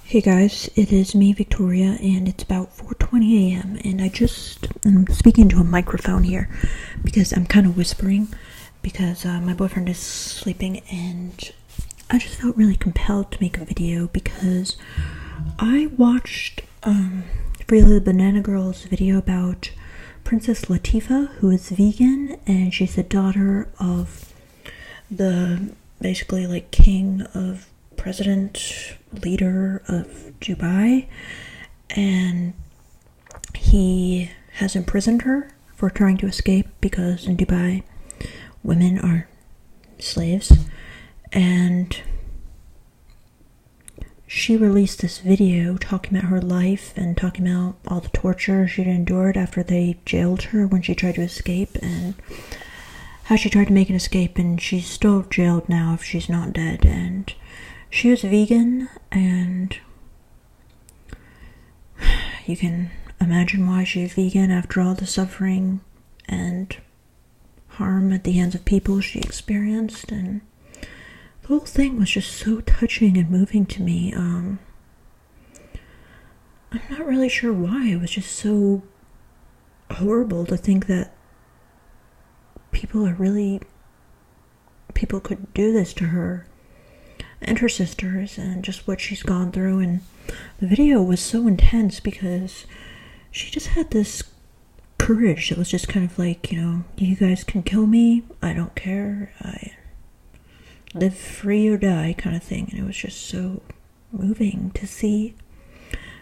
Hey guys, it is me, Victoria, and it's about 4:20 a.m. and I'm speaking to a microphone here because I'm kind of whispering because my boyfriend is sleeping, and I just felt really compelled to make a video because I watched Freelia the Banana Girl's video about Princess Latifah, who is vegan, and she's the daughter of the basically like king of president leader of Dubai, and he has imprisoned her for trying to escape because in Dubai women are slaves. And she released this video talking about her life and talking about all the torture she'd endured after they jailed her when she tried to escape, and how she tried to make an escape, and she's still jailed now if she's not dead. And she was vegan, and you can imagine why she was vegan after all the suffering and harm at the hands of people she experienced. And the whole thing was just so touching and moving to me. I'm not really sure why. It was just so horrible to think that people could do this to her and her sisters, and just what she's gone through. And the video was so intense because she just had this courage that was just kind of like, you guys can kill me, I don't care, I live free or die kind of thing. And it was just so moving to see.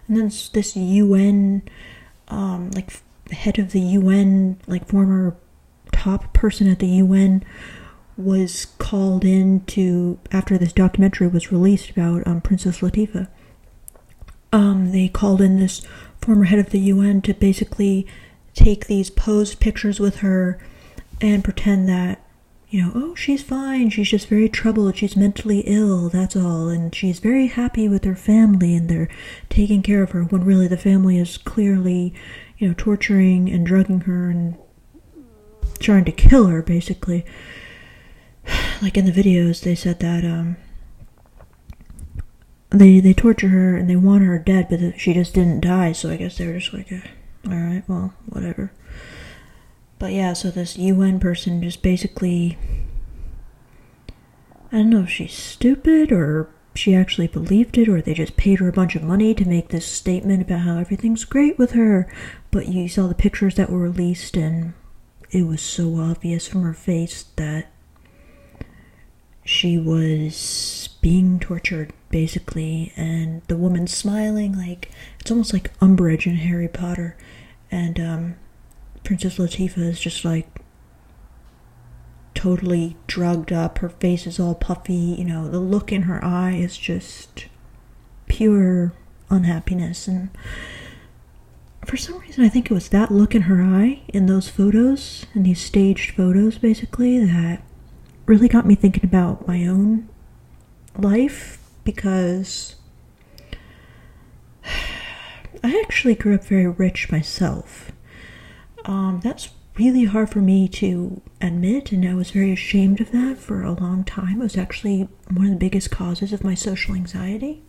And then this UN head of the UN, former top person at the UN, was called in to, after this documentary was released about Princess Latifah, they called in this former head of the UN to basically take these posed pictures with her and pretend that, oh, she's fine, she's just very troubled, she's mentally ill, that's all, and she's very happy with her family and they're taking care of her, when really the family is clearly, torturing and drugging her and trying to kill her, basically. Like in the videos, they said that they torture her and they want her dead, but she just didn't die. So I guess they were just like, all right, well, whatever. But yeah, so this UN person just basically, I don't know if she's stupid or she actually believed it, or they just paid her a bunch of money to make this statement about how everything's great with her. But you saw the pictures that were released, and it was so obvious from her face that she was being tortured, basically. And the woman smiling, like, it's almost like Umbridge in Harry Potter. And Princess Latifah is just like totally drugged up, her face is all puffy, the look in her eye is just pure unhappiness. And for some reason I think it was that look in her eye in those photos, in these staged photos basically, that really got me thinking about my own life, because I actually grew up very rich myself. That's really hard for me to admit, and I was very ashamed of that for a long time. It was actually one of the biggest causes of my social anxiety,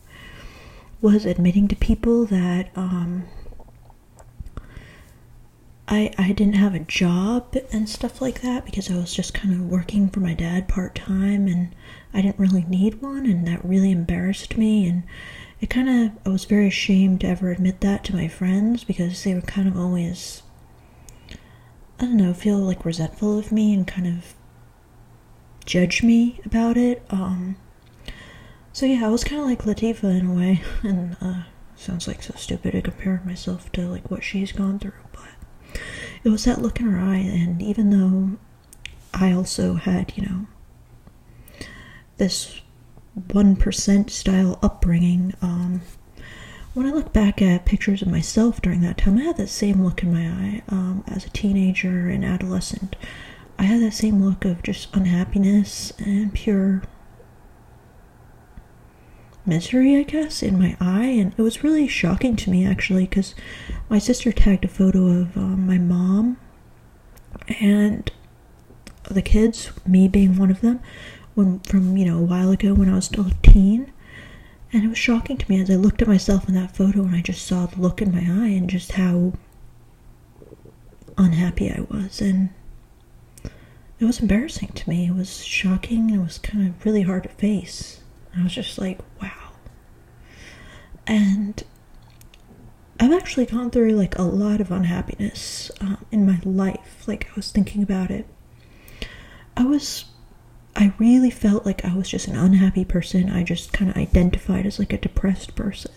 was admitting to people that I didn't have a job and stuff like that, because I was just kind of working for my dad part-time and I didn't really need one, and that really embarrassed me. And I was very ashamed to ever admit that to my friends, because they were kind of always, I don't know, feel like resentful of me and kind of judge me about it. So yeah, I was kind of like Latifah in a way, and sounds like so stupid to compare myself to like what she's gone through, but it was that look in her eye. And even though I also had, this 1% style upbringing, when I look back at pictures of myself during that time, I had that same look in my eye. As a teenager and adolescent, I had that same look of just unhappiness and pure misery, I guess, in my eye. And it was really shocking to me, actually, because my sister tagged a photo of my mom and the kids, me being one of them, from a while ago when I was still a teen. And it was shocking to me as I looked at myself in that photo and I just saw the look in my eye and just how unhappy I was. And it was embarrassing to me. It was shocking and it was kind of really hard to face. I was just like, wow. And I've actually gone through like a lot of unhappiness in my life. Like, I was thinking about it. I really felt like I was just an unhappy person. I just kind of identified as like a depressed person.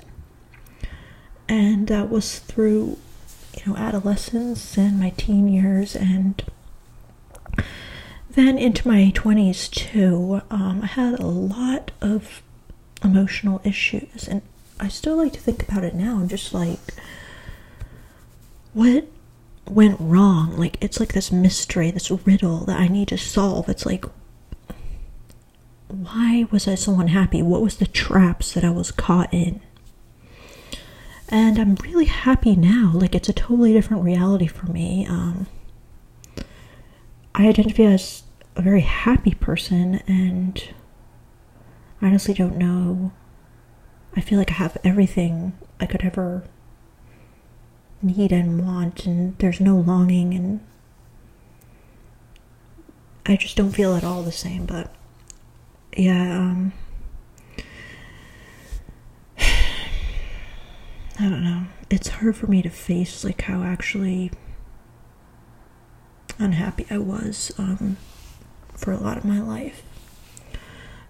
And that was through, adolescence and my teen years, and then into my 20s too. I had a lot of emotional issues, and I still like to think about it now. I'm just like, what went wrong? Like, it's like this mystery, this riddle that I need to solve. It's like, why was I so unhappy? What was the traps that I was caught in? And I'm really happy now. Like, it's a totally different reality for me. I identify as a very happy person, and I honestly don't know. I feel like I have everything I could ever need and want, and there's no longing, and I just don't feel at all the same. But yeah, I don't know. It's hard for me to face like how actually unhappy I was for a lot of my life.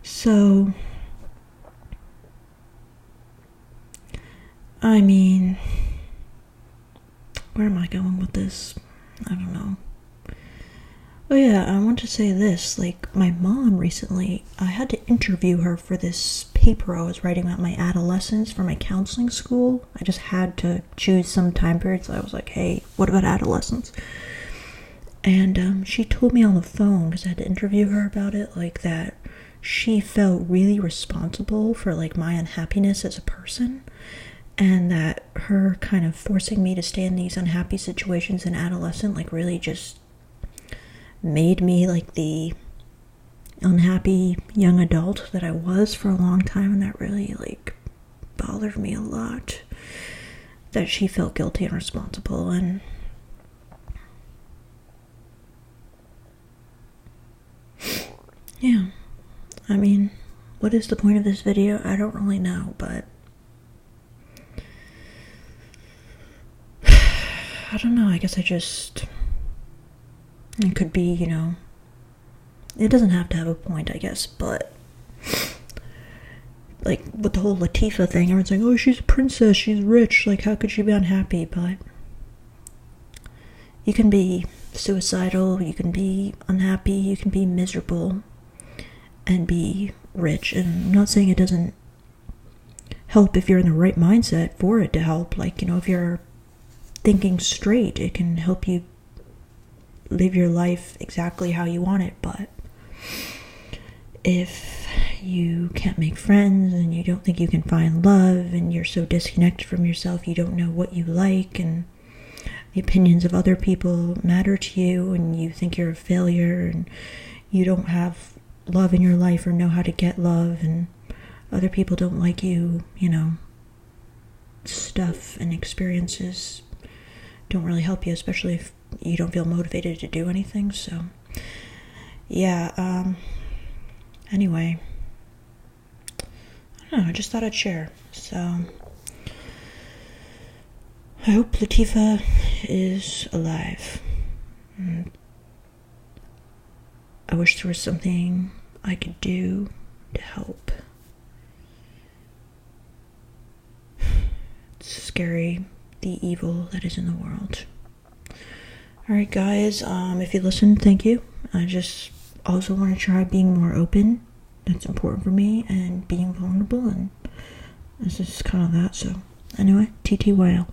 So, I mean, where am I going with this? I don't know. Oh yeah, I want to say this, like, my mom recently, I had to interview her for this paper I was writing about my adolescence for my counseling school. I just had to choose some time periods. I was like, hey, what about adolescence? And she told me on the phone, because I had to interview her about it, like, that she felt really responsible for, like, my unhappiness as a person, and that her kind of forcing me to stay in these unhappy situations in adolescence, like, really just made me like the unhappy young adult that I was for a long time. And that really like bothered me a lot, that she felt guilty and responsible. And yeah, I mean, what is the point of this video? I don't really know, but I don't know. I guess it could be, it doesn't have to have a point, I guess, but like with the whole Latifah thing, everyone's like, oh, she's a princess, she's rich, like, how could she be unhappy? But you can be suicidal, you can be unhappy, you can be miserable and be rich. And I'm not saying it doesn't help if you're in the right mindset for it to help. Like, if you're thinking straight, it can help you live your life exactly how you want it. But if you can't make friends and you don't think you can find love and you're so disconnected from yourself, you don't know what you like, and the opinions of other people matter to you, and you think you're a failure, and you don't have love in your life or know how to get love, and other people don't like you, stuff and experiences don't really help you, especially if you don't feel motivated to do anything. So yeah, anyway, I don't know, I just thought I'd share. So I hope Latifah is alive. I wish there was something I could do to help. It's scary, the evil that is in the world. Alright guys, if you listened, thank you. I just also want to try being more open. That's important for me, and being vulnerable, and this is kind of that. So anyway, TTYL.